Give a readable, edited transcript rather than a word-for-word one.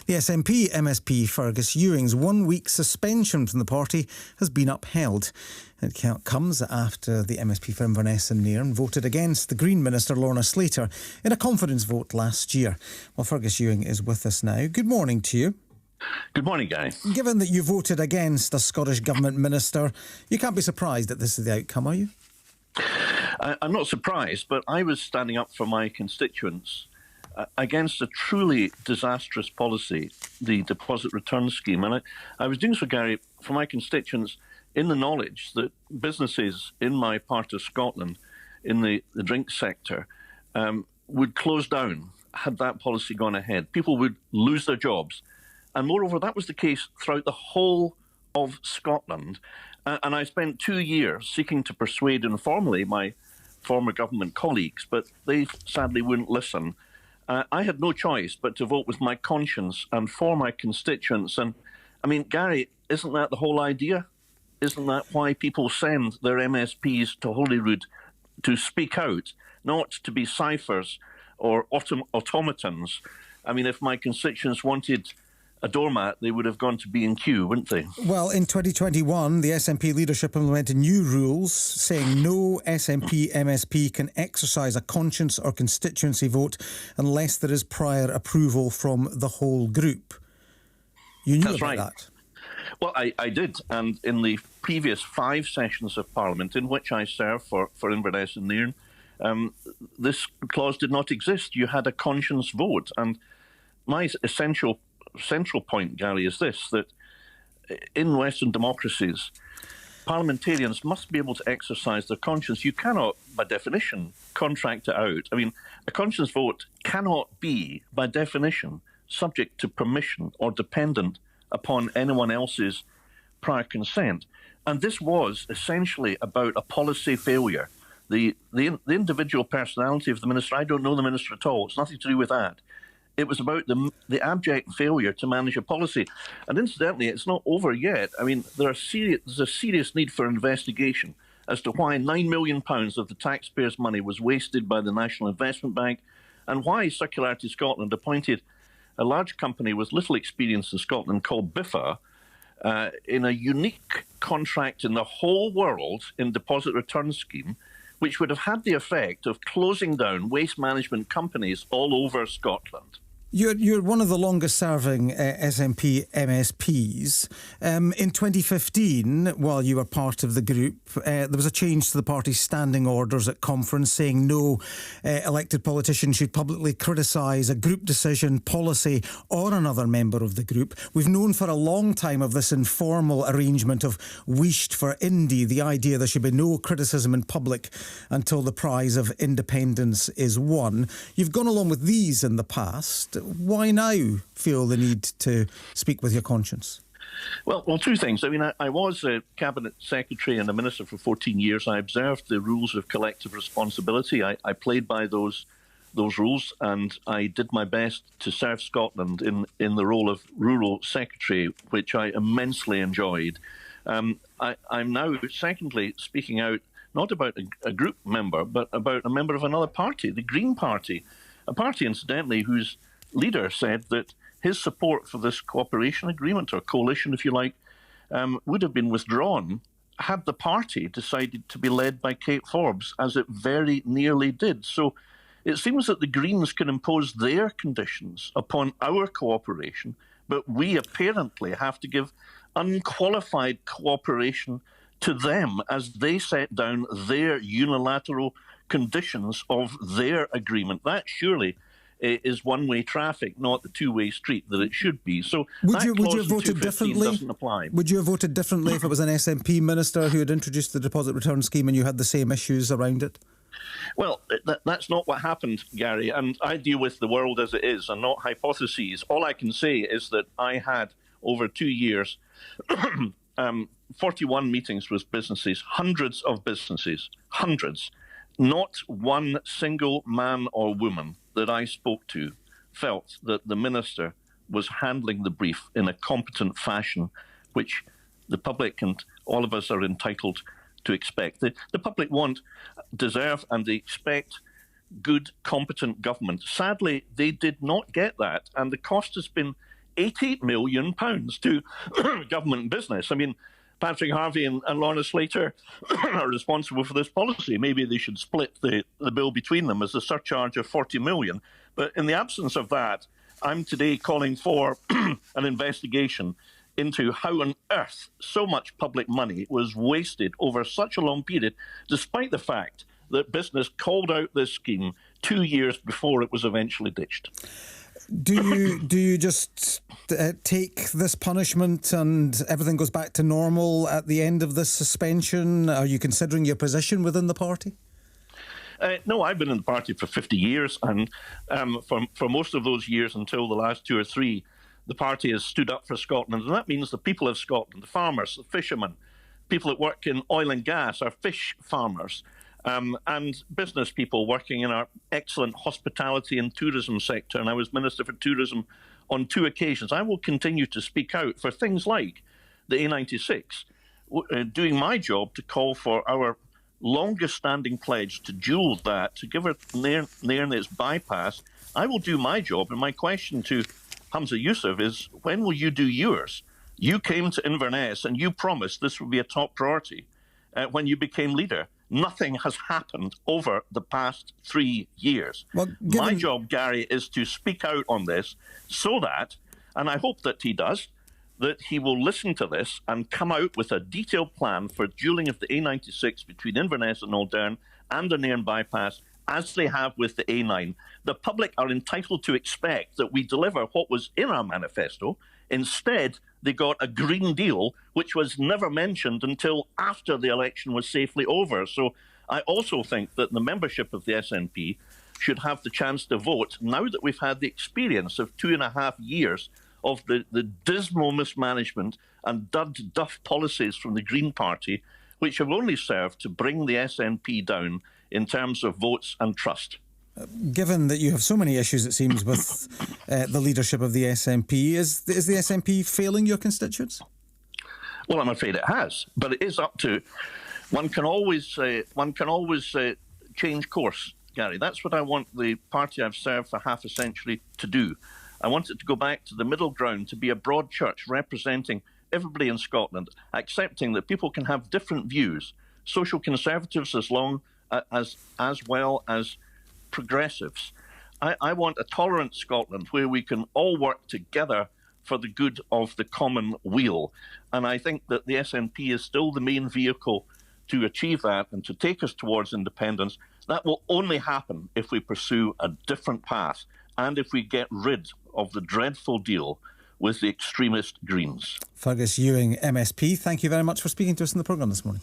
The SNP MSP Fergus Ewing's 1 week suspension from the party has been upheld. It comes after the MSP for Inverness and Nairn voted against the Green Minister Lorna Slater in a confidence vote last year. Well, Fergus Ewing is with us now. Good morning to you. Good morning, Guy. Given that you voted against a Scottish Government minister, you can't be surprised that this is the outcome, are you? I'm not surprised, but I was standing up for my constituents against a truly disastrous policy, the deposit return scheme. And I was doing so, Gary, for my constituents in the knowledge that businesses in my part of Scotland, in the drink sector, would close down had that policy gone ahead. People would lose their jobs. And moreover, that was the case throughout the whole of Scotland. And I spent 2 years seeking to persuade informally my former government colleagues, but they sadly wouldn't listen. I had no choice but to vote with my conscience and for my constituents. And I mean, Gary, isn't that the whole idea? Isn't that why people send their MSPs to Holyrood to speak out, not to be ciphers or automatons? I mean, if my constituents wanted a doormat, they would have gone to B&Q, wouldn't they? Well, in 2021, the SNP leadership implemented new rules saying no SNP MSP can exercise a conscience or constituency vote unless there is prior approval from the whole group. You knew about that? Well, I did, and in the previous 5 sessions of Parliament in which I served for Inverness and Nairn, this clause did not exist. You had a conscience vote, and my central point, Gary, is this, that in Western democracies, parliamentarians must be able to exercise their conscience. You cannot, by definition, contract it out. I mean, a conscience vote cannot be, by definition, subject to permission or dependent upon anyone else's prior consent. And this was essentially about a policy failure. The individual personality of the minister, I don't know the minister at all. It's nothing to do with that. It was about the abject failure to manage a policy. And incidentally, it's not over yet. I mean, there's a serious need for investigation as to why £9 million of the taxpayers' money was wasted by the National Investment Bank, and why Circularity Scotland appointed a large company with little experience in Scotland called Biffa in a unique contract in the whole world in deposit return scheme, which would have had the effect of closing down waste management companies all over Scotland. You're one of the longest-serving SNP MSPs. In 2015, while you were part of the group, there was a change to the party's standing orders at conference saying no elected politician should publicly criticise a group decision, policy or another member of the group. We've known for a long time of this informal arrangement of wished for Indy, the idea there should be no criticism in public until the prize of independence is won. You've gone along with these in the past. Why now feel the need to speak with your conscience? Well, 2 things. I mean, I was a cabinet secretary and a minister for 14 years. I observed the rules of collective responsibility. I played by those rules, and I did my best to serve Scotland in the role of rural secretary, which I immensely enjoyed. I'm now, secondly, speaking out not about a group member, but about a member of another party, the Green Party, a party, incidentally, whose leader said that his support for this cooperation agreement, or coalition, if you like, would have been withdrawn had the party decided to be led by Kate Forbes, as it very nearly did. So it seems that the Greens can impose their conditions upon our cooperation, but we apparently have to give unqualified cooperation to them as they set down their unilateral conditions of their agreement. That surely is one-way traffic, not the two-way street that it should be. So would you have voted differently? Doesn't apply. Would you have voted differently if it was an SNP minister who had introduced the deposit return scheme and you had the same issues around it? Well, that's not what happened, Gary, and I deal with the world as it is and not hypotheses. All I can say is that I had, over 2 years, 41 meetings with businesses, hundreds of businesses, hundreds. Not one single man or woman that I spoke to felt that the minister was handling the brief in a competent fashion, which the public and all of us are entitled to expect. The public deserve and they expect good, competent government. Sadly, they did not get that, and the cost has been £80 million to government and business. I mean, Patrick Harvey and Lorna Slater are responsible for this policy. Maybe they should split the bill between them as a surcharge of £40 million. But in the absence of that, I'm today calling for an investigation into how on earth so much public money was wasted over such a long period, despite the fact that business called out this scheme 2 years before it was eventually ditched. Do you just take this punishment and everything goes back to normal at the end of this suspension? Are you considering your position within the party? No, I've been in the party for 50 years, and for most of those years until the last 2 or 3, the party has stood up for Scotland, and that means the people of Scotland, the farmers, the fishermen, people that work in oil and gas, our fish farmers, and business people working in our excellent hospitality and tourism sector. And I was Minister for Tourism on 2 occasions. I will continue to speak out for things like the A96, doing my job to call for our longest-standing pledge to dual that, to give it Nairn its bypass. I will do my job, and my question to Hamza Yousaf is, when will you do yours? You came to Inverness and you promised this would be a top priority when you became leader. Nothing has happened over the past 3 years. Well, my job, Gary, is to speak out on this so that, and I hope that he does, that he will listen to this and come out with a detailed plan for dualling of the A96 between Inverness and Oldern and the Nairn bypass, as they have with the A9. The public are entitled to expect that we deliver what was in our manifesto. Instead, they got a Green Deal, which was never mentioned until after the election was safely over. So I also think that the membership of the SNP should have the chance to vote now that we've had the experience of 2.5 years of the dismal mismanagement and duff policies from the Green Party, which have only served to bring the SNP down in terms of votes and trust. Given that you have so many issues, it seems, with the leadership of the SNP, is the SNP failing your constituents? Well, I'm afraid it has, but it is up to. One can always change course, Gary. That's what I want the party I've served for half a century to do. I want it to go back to the middle ground, to be a broad church representing everybody in Scotland, accepting that people can have different views, social conservatives as well as progressives. I want a tolerant Scotland where we can all work together for the good of the common weal. And I think that the SNP is still the main vehicle to achieve that and to take us towards independence. That will only happen if we pursue a different path and if we get rid of the dreadful deal with the extremist Greens. Fergus Ewing, MSP, thank you very much for speaking to us in the programme this morning.